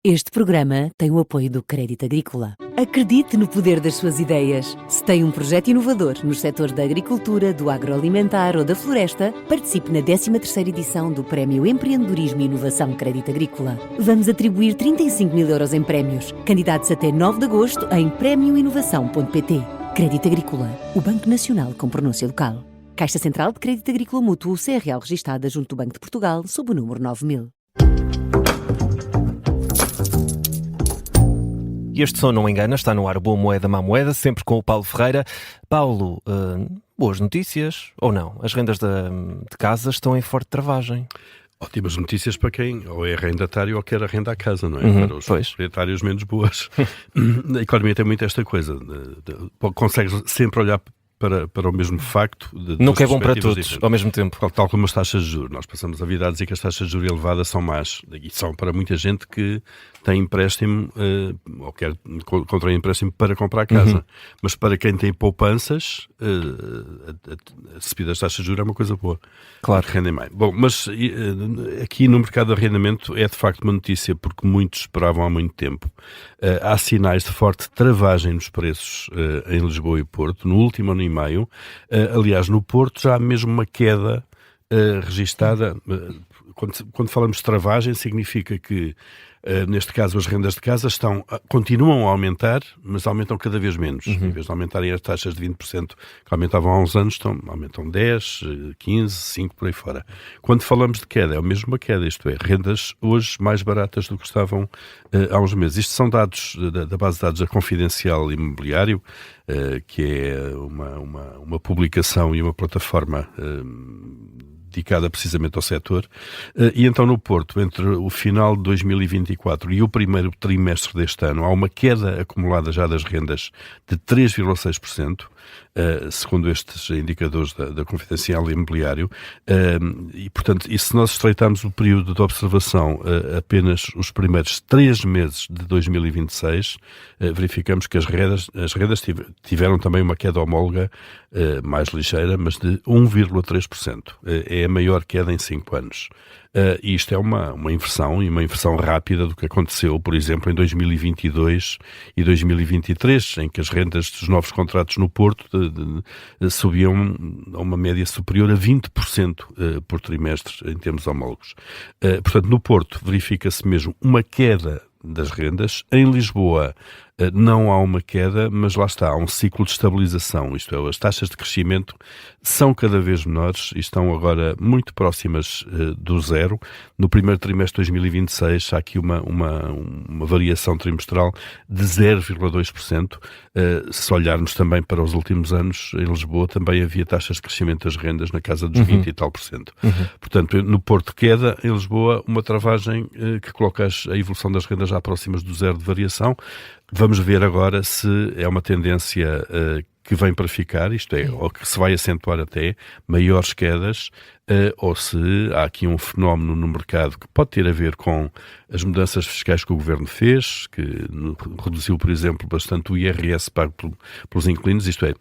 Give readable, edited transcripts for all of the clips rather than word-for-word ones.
Este programa tem o apoio do Crédito Agrícola. Acredite no poder das suas ideias. Se tem um projeto inovador nos setores da agricultura, do agroalimentar ou da floresta, participe na 13ª edição do Prémio Empreendedorismo e Inovação Crédito Agrícola. Vamos atribuir 35 mil euros em prémios. Candidatos até 9 de agosto em premioinovação.pt. Crédito Agrícola, o Banco Nacional com pronúncia local. Caixa Central de Crédito Agrícola Mútuo, CRL registada junto do Banco de Portugal, sob o número 9000. E este som não engana, está no ar Boa Moeda, Má Moeda, sempre com o Paulo Ferreira. Paulo, boas notícias ou não? As rendas de casa estão em forte travagem. Ótimas notícias para quem ou é arrendatário ou quer arrendar a casa, não é? Para os proprietários menos boas. A economia tem muito esta coisa. Consegues sempre olhar para o mesmo facto. Nunca é bom para todos, ao mesmo tempo. Tal como as taxas de juros. Nós passamos a vida a dizer que as taxas de juros elevadas são más. E são para muita gente que tem empréstimo ou quer contrair empréstimo para comprar casa. Mas para quem tem poupanças, a subida das taxas de juros é uma coisa boa. Claro. Rendem mais. Bom, mas aqui no mercado de arrendamento é de facto uma notícia porque muitos esperavam há muito tempo. Há sinais de forte travagem nos preços em Lisboa e Porto. No último ano e meio, aliás, no Porto já há mesmo uma queda registada. Quando falamos de travagem, significa que, neste caso, as rendas de casa continuam a aumentar, mas aumentam cada vez menos. Em vez de aumentarem as taxas de 20% que aumentavam há uns anos, aumentam 10, 15, 5, por aí fora. Quando falamos de queda, é mesmo uma queda, isto é, rendas hoje mais baratas do que estavam há uns meses. Isto são dados da base de dados da Confidencial Imobiliário, que é uma publicação e uma plataforma dedicada precisamente ao setor, e então no Porto, entre o final de 2024 e o primeiro trimestre deste ano, há uma queda acumulada já das rendas de 3,6%, segundo estes indicadores da Confidencial Imobiliário, e portanto, e se nós estreitarmos o período de observação apenas os primeiros 3 meses de 2026, verificamos que as rendas tiveram também uma queda homóloga, mais ligeira, mas de 1,3%. É a maior queda em 5 anos. E isto é uma inversão, e uma inversão rápida do que aconteceu, por exemplo, em 2022 e 2023, em que as rendas dos novos contratos no Porto subiam a uma média superior a 20% por trimestre, em termos homólogos. Portanto, no Porto verifica-se mesmo uma queda das rendas. Em Lisboa não há uma queda, mas lá está, há um ciclo de estabilização, isto é, as taxas de crescimento são cada vez menores e estão agora muito próximas do zero. No primeiro trimestre de 2026 há aqui uma variação trimestral de 0,2%. Se olharmos também para os últimos anos, em Lisboa também havia taxas de crescimento das rendas na casa dos 20 e tal por cento. Portanto, no Porto queda, em Lisboa uma travagem que coloca a evolução das rendas já próximas do zero de variação. Vamos ver agora se é uma tendência que vem para ficar, isto é, ou que se vai acentuar até maiores quedas, ou se há aqui um fenómeno no mercado que pode ter a ver com as mudanças fiscais que o Governo fez, que reduziu, por exemplo, bastante o IRS pago pelos inquilinos, isto é,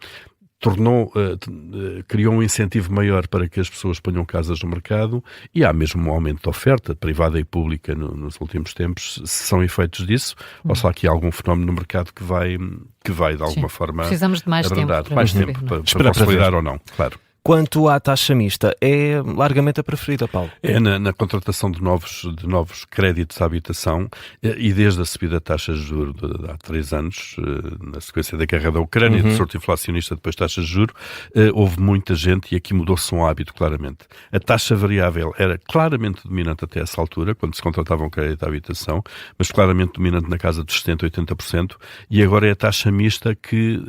criou um incentivo maior para que as pessoas ponham casas no mercado, e há mesmo um aumento de oferta privada e pública nos últimos tempos. Se são efeitos disso, ou se há aqui algum fenómeno no mercado que vai de alguma forma precisamos de mais abrandar, tempo mais tempo para consolidar ou não, claro. Quanto à taxa mista, é largamente a preferida, Paulo? É na contratação de novos créditos à habitação, e desde a subida da taxa de juros de há 3 anos, na sequência da guerra da Ucrânia, do surto inflacionista depois de taxas de juros, houve muita gente, e aqui mudou-se um hábito claramente. A taxa variável era claramente dominante até essa altura, quando se contratava um crédito à habitação, mas claramente dominante na casa dos 70%, 80%, e agora é a taxa mista que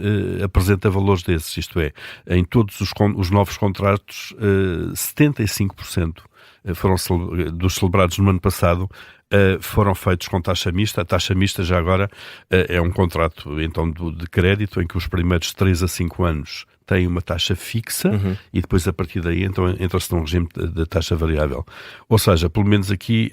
apresenta valores desses, isto é, em todos os novos contratos, 75% dos celebrados no ano passado foram feitos com taxa mista. A taxa mista já agora é um contrato então de crédito em que os primeiros 3 a 5 anos têm uma taxa fixa e depois a partir daí então entra-se num regime de taxa variável. Ou seja, pelo menos aqui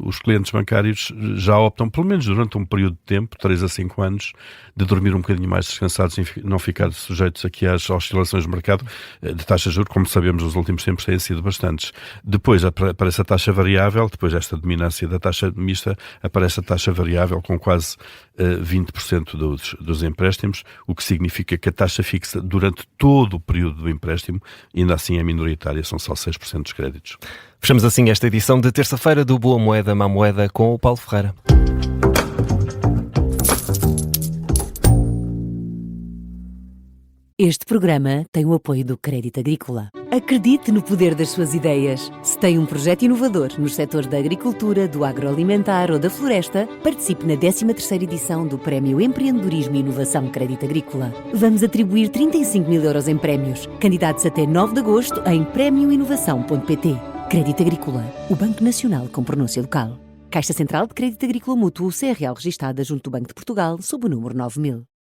os clientes bancários já optam, pelo menos durante um período de tempo, 3 a 5 anos, de dormir um bocadinho mais descansados e não ficar sujeitos aqui às oscilações de mercado de taxa de juros, como sabemos nos últimos tempos têm sido bastantes. Depois aparece a taxa variável, depois esta dominância da taxa mista aparece a taxa variável com quase 20% dos empréstimos, o que significa que a taxa fixa durante todo o período do empréstimo ainda assim é minoritária, são só 6% dos créditos. Fechamos assim esta edição de terça-feira do Boa Moeda, Má Moeda com o Paulo Ferreira. Este programa tem o apoio do Crédito Agrícola. Acredite no poder das suas ideias. Se tem um projeto inovador nos setores da agricultura, do agroalimentar ou da floresta, participe na 13ª edição do Prémio Empreendedorismo e Inovação Crédito Agrícola. Vamos atribuir 35 mil euros em prémios. Candidatos até 9 de agosto em premioinovação.pt. Crédito Agrícola, o Banco Nacional com pronúncia local. Caixa Central de Crédito Agrícola Mútuo, CRL registada junto do Banco de Portugal, sob o número 9000.